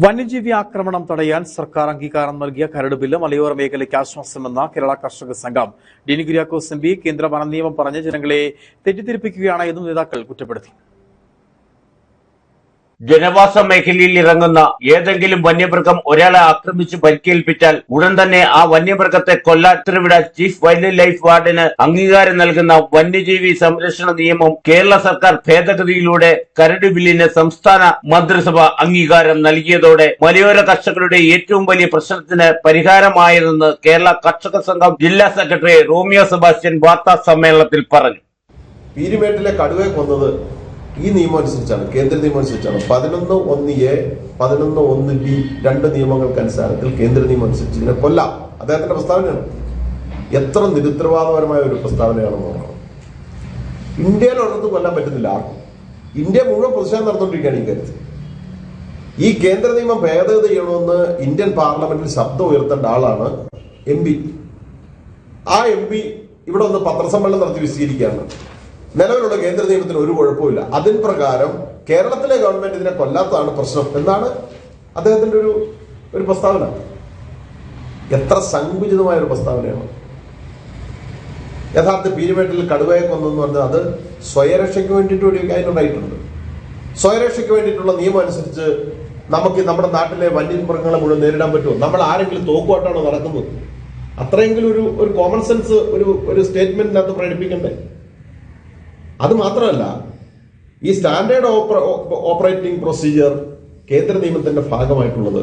വന്യജീവി ആക്രമണം തടയാൻ സർക്കാർ അംഗീകാരം നൽകിയ കരട് ബില്ല് മലയോര മേഖലയ്ക്ക് ആശ്വാസമെന്ന കേരള കർഷക സംഘം. ഡീൻ കുര്യാക്കോസ് എം പി കേന്ദ്ര വനനിയമം പറഞ്ഞ് ജനങ്ങളെ തെറ്റിദ്ധരിപ്പിക്കുകയാണ് എന്നും നേതാക്കൾ കുറ്റപ്പെടുത്തി. ജനവാസ മേഖലയിൽ ഇറങ്ങുന്ന ഏതെങ്കിലും വന്യമൃഗം ഒരാളെ ആക്രമിച്ച് പരിക്കേൽപ്പിച്ചാൽ ഉടൻ തന്നെ ആ വന്യമൃഗത്തെ കൊല്ലാൻ ഉത്തരവിട ചീഫ് വൈൽഡ് ലൈഫ് വാർഡന് അംഗീകാരം നൽകുന്ന വന്യജീവി സംരക്ഷണ നിയമം കേരള സർക്കാർ ഭേദഗതിയിലൂടെ കരട് ബില്ലിന് സംസ്ഥാന മന്ത്രിസഭ അംഗീകാരം നൽകിയതോടെ മലയോര കർഷകരുടെ ഏറ്റവും വലിയ പ്രശ്നത്തിന് പരിഹാരമായതെന്ന് കേരള കർഷക സംഘം ജില്ലാ സെക്രട്ടറി റോമിയോ സെബാസ്റ്റ്യൻ വാർത്താ സമ്മേളനത്തിൽ പറഞ്ഞു. പീരുമേട്ടിലെ കടുവയെ കൊന്നത് ഈ നിയമം അനുസരിച്ചാണ്, കേന്ദ്ര നിയമം അനുസരിച്ചാണ്. 11(1)A 11(1)B 2 നിയമങ്ങൾക്കനുസരിച്ച് കേന്ദ്ര നിയമം അനുസരിച്ച് ഇതിനെ കൊല്ലാം. അദ്ദേഹത്തിന്റെ പ്രസ്താവനയാണ്. എത്ര നിരുത്തരവാദപരമായ ഒരു പ്രസ്താവനയാണെന്ന് നോക്കണം. ഇന്ത്യയിൽ ഒരിടത്തും കൊല്ലാൻ പറ്റുന്നില്ല ആർക്കും. ഇന്ത്യ മുഴുവൻ പ്രതിഷേധം നടന്നുകൊണ്ടിരിക്കുകയാണ് ഈ കാര്യത്തിൽ. ഈ കേന്ദ്ര നിയമം ഭേദഗതി ചെയ്യണമെന്ന് ഇന്ത്യൻ പാർലമെന്റിൽ ശബ്ദം ഉയർത്തേണ്ട ആളാണ് MP. ആ MP ഇവിടെ ഒന്ന് പത്രസമ്മേളനം നടത്തി വിശദീകരിക്കുകയാണ്. നിലവിലുള്ള കേന്ദ്ര നിയമത്തിന് ഒരു കുഴപ്പമില്ല, അതിന് പ്രകാരം കേരളത്തിലെ ഗവൺമെന്റ് ഇതിനെ കൊല്ലാത്തതാണ് പ്രശ്നം എന്നാണ് അദ്ദേഹത്തിന്റെ ഒരു പ്രസ്താവന. എത്ര സങ്കുചിതമായ ഒരു പ്രസ്താവനയാണ്. യഥാർത്ഥ പീരുമേട്ടിൽ കടുവയെ കൊന്നെന്ന് പറഞ്ഞാൽ അത് സ്വയരക്ഷയ്ക്ക് വേണ്ടിയിട്ട് ഒരു അതിനുണ്ടായിട്ടുണ്ട്. സ്വയരക്ഷയ്ക്ക് വേണ്ടിയിട്ടുള്ള നിയമം അനുസരിച്ച് നമുക്ക് നമ്മുടെ നാട്ടിലെ വന്യമൃഗങ്ങളെ മുഴുവൻ നേരിടാൻ പറ്റുമോ? നമ്മൾ ആരെങ്കിലും തോക്കുമായിട്ടാണോ നടക്കുന്നത്? അത്രയെങ്കിലും ഒരു കോമൺ സെൻസ് ഒരു സ്റ്റേറ്റ്മെന്റിനകത്ത് പ്രകടിപ്പിക്കണ്ടേ? അത് മാത്രമല്ല, ഈ സ്റ്റാൻഡേർഡ് ഓപ്പറേറ്റിംഗ് പ്രൊസീജിയർ കേന്ദ്ര നിയമത്തിന്റെ ഭാഗമായിട്ടുള്ളത്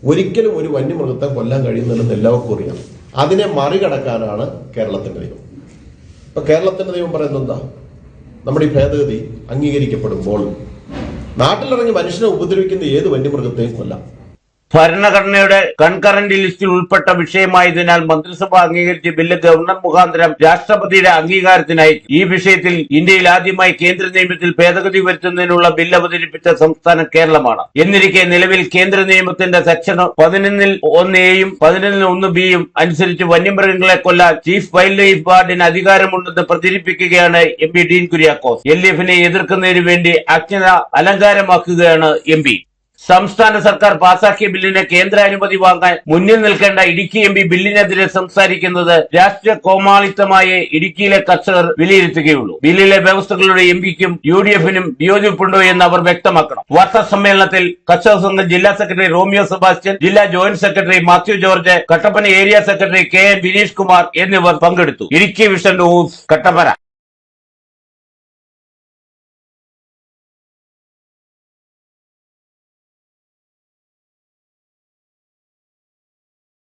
ഒരിക്കലും ഒരു വന്യമൃഗത്തെ കൊല്ലാൻ കഴിയുന്നില്ലെന്ന് എല്ലാവർക്കും അറിയാം. അതിനെ മറികടക്കാനാണ് കേരളത്തിന്റെ നിയമം. ഇപ്പൊ കേരളത്തിന്റെ നിയമം പറയുന്നത് എന്താ? നമ്മുടെ ഈ ഭേദഗതി അംഗീകരിക്കപ്പെടുമ്പോൾ നാട്ടിലിറങ്ങി മനുഷ്യനെ ഉപദ്രവിക്കുന്ന ഏത് വന്യമൃഗത്തെയും കൊല്ലാം. ഭരണഘടനയുടെ കൺകറന്റ് ലിസ്റ്റിൽ ഉൾപ്പെട്ട വിഷയമായതിനാൽ മന്ത്രിസഭ അംഗീകരിച്ച ബില്ല് ഗവർണർ മുഖാന്തരം രാഷ്ട്രപതിയുടെ അംഗീകാരത്തിനായി. ഈ വിഷയത്തിൽ ഇന്ത്യയിൽ ആദ്യമായി കേന്ദ്ര നിയമത്തിൽ ഭേദഗതി വരുത്തുന്നതിനുള്ള ബില്ല് അവതരിപ്പിച്ച സംസ്ഥാനം കേരളമാണ്. എന്നിരിക്കെ നിലവിൽ കേന്ദ്ര നിയമത്തിന്റെ സെക്ഷൻ 11(1)A-യും 11(1)B-യും അനുസരിച്ച് വന്യമൃഗങ്ങളെ കൊല്ലാൻ ചീഫ് വൈൽഡ് ലൈഫ് വാർഡിന് അധികാരമുണ്ടെന്ന് പ്രചരിപ്പിക്കുകയാണ് MP ഡീൻ കുര്യാക്കോസ്. LDF-നെ എതിർക്കുന്നതിനു വേണ്ടി അജ്ഞത അലങ്കാരമാക്കുകയാണ് MP. സംസ്ഥാന സർക്കാർ പാസാക്കിയ ബില്ലിന് കേന്ദ്ര അനുമതി വാങ്ങാൻ മുന്നിൽ നിൽക്കേണ്ട ഇടുക്കി MP ബില്ലിനെതിരെ സംസാരിക്കുന്നത് രാഷ്ട്രീയ കോമാളിത്തമായി ഇടുക്കിയിലെ കർഷകർ വിലയിരുത്തുകയുള്ളൂ. ബില്ലിലെ വ്യവസ്ഥകളുടെ MP-ക്കും UDF-നും വിയോജിപ്പുണ്ടോ എന്ന് അവർ വ്യക്തമാക്കണം. വാർത്താ സമ്മേളനത്തിൽ കർഷക സംഘം ജില്ലാ സെക്രട്ടറി റോമിയോ സെബാസ്റ്റ്യൻ, ജില്ലാ joint secretary Mathew George, Kattappana area secretary KN Vineesh Kumar എന്നിവർ പങ്കെടുത്തു. Idukki vision news, Kattappana.